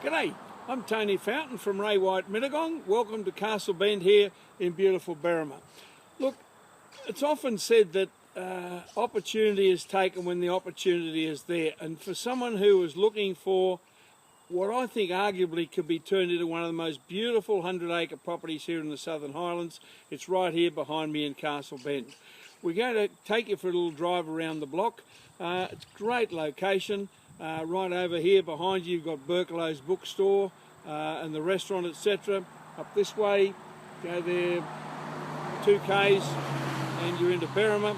G'day, I'm Tony Fountain from Ray White Mittagong. Welcome to Castle Bend here in beautiful Berrima. Look, it's often said that opportunity is taken when the opportunity is there, and for someone who is looking for what I think arguably could be turned into one of the most beautiful 100-acre properties here in the Southern Highlands, it's right here behind me in Castle Bend. We're going to take you for a little drive around the block. It's a great location. Right over here behind you, you've got Berkelow's bookstore and the restaurant, etc. Up this way, go there 2 k's and you're into Berrima.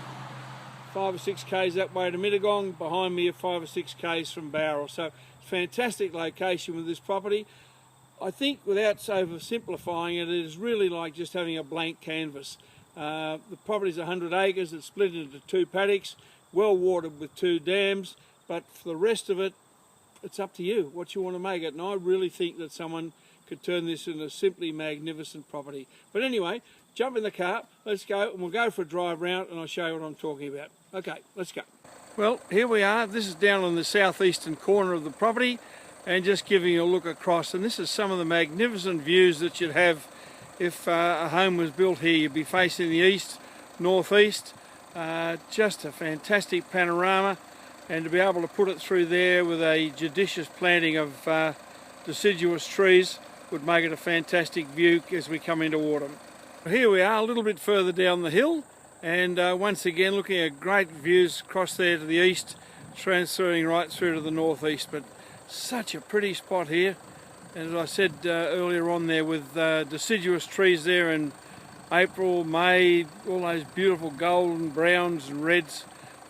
5 or 6 k's that way to Mittagong. Behind me are 5 or 6 k's from Bowral. So fantastic location with this property. I think without oversimplifying it, it is really like just having a blank canvas. The property is 100 acres. It's split into 2 paddocks, well watered with 2 dams. But for the rest of it, it's up to you what you want to make it. And I really think that someone could turn this into a simply magnificent property. But anyway, jump in the car, let's go, and we'll go for a drive round and I'll show you what I'm talking about. Okay, let's go. Well, here we are. This is down on the southeastern corner of the property and just giving you a look across. And this is some of the magnificent views that you'd have if a home was built here. You'd be facing the east, northeast. Just a fantastic panorama. And to be able to put it through there with a judicious planting of deciduous trees would make it a fantastic view as we come into autumn. Here we are a little bit further down the hill, and once again looking at great views across there to the east, transferring right through to the northeast. But such a pretty spot here, and as I said earlier on there, with deciduous trees there in April, May, all those beautiful golden browns and reds.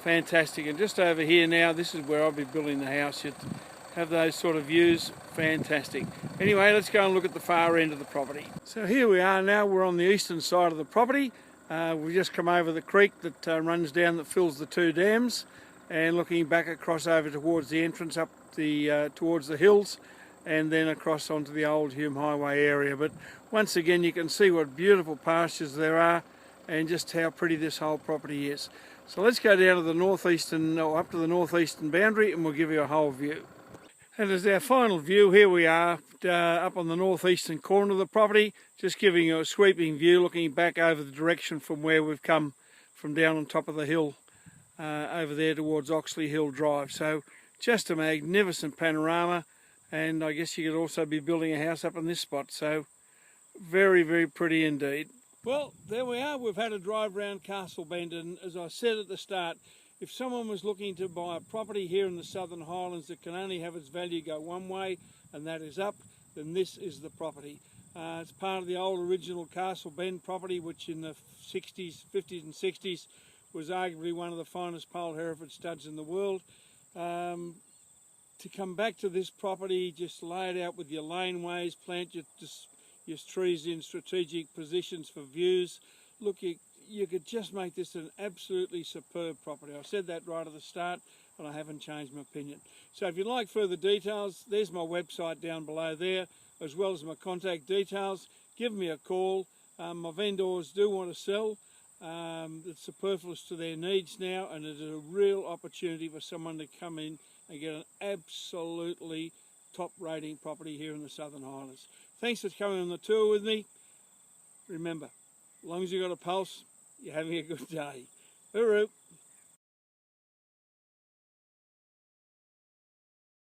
Fantastic. And just over here now, this is where I'll be building the house. You'd have those sort of views. Fantastic. Anyway, let's go and look at the far end of the property. So here we are now. We're on the eastern side of the property. We've just come over the creek that runs down, that fills the 2 dams, and looking back across over towards the entrance up the towards the hills, and then across onto the old Hume Highway area. But once again, you can see what beautiful pastures there are and just how pretty this whole property is. So let's go down to the northeastern, or up to the northeastern boundary, and we'll give you a whole view. And as our final view, here we are up on the northeastern corner of the property, just giving you a sweeping view, looking back over the direction from where we've come from down on top of the hill over there towards Oxley Hill Drive. So just a magnificent panorama, and I guess you could also be building a house up in this spot. So very, very pretty indeed. Well, there we are. We've had a drive around Castle Bend, and as I said at the start, if someone was looking to buy a property here in the Southern Highlands that can only have its value go one way, and that is up, then this is the property. It's part of the old original Castle Bend property, which in the 50s and 60s was arguably one of the finest Poll Hereford studs in the world. To come back to this property, just lay it out with your laneways, plant your trees in strategic positions for views. Look, you could just make this an absolutely superb property. I said that right at the start, and I haven't changed my opinion. So if you'd like further details, there's my website down below there, as well as my contact details. Give me a call. My vendors do want to sell. It's superfluous to their needs now, and it is a real opportunity for someone to come in and get an absolutely top rating property here in the Southern Highlands. Thanks for coming on the tour with me. Remember, as long as you've got a pulse, you're having a good day. Hooroo!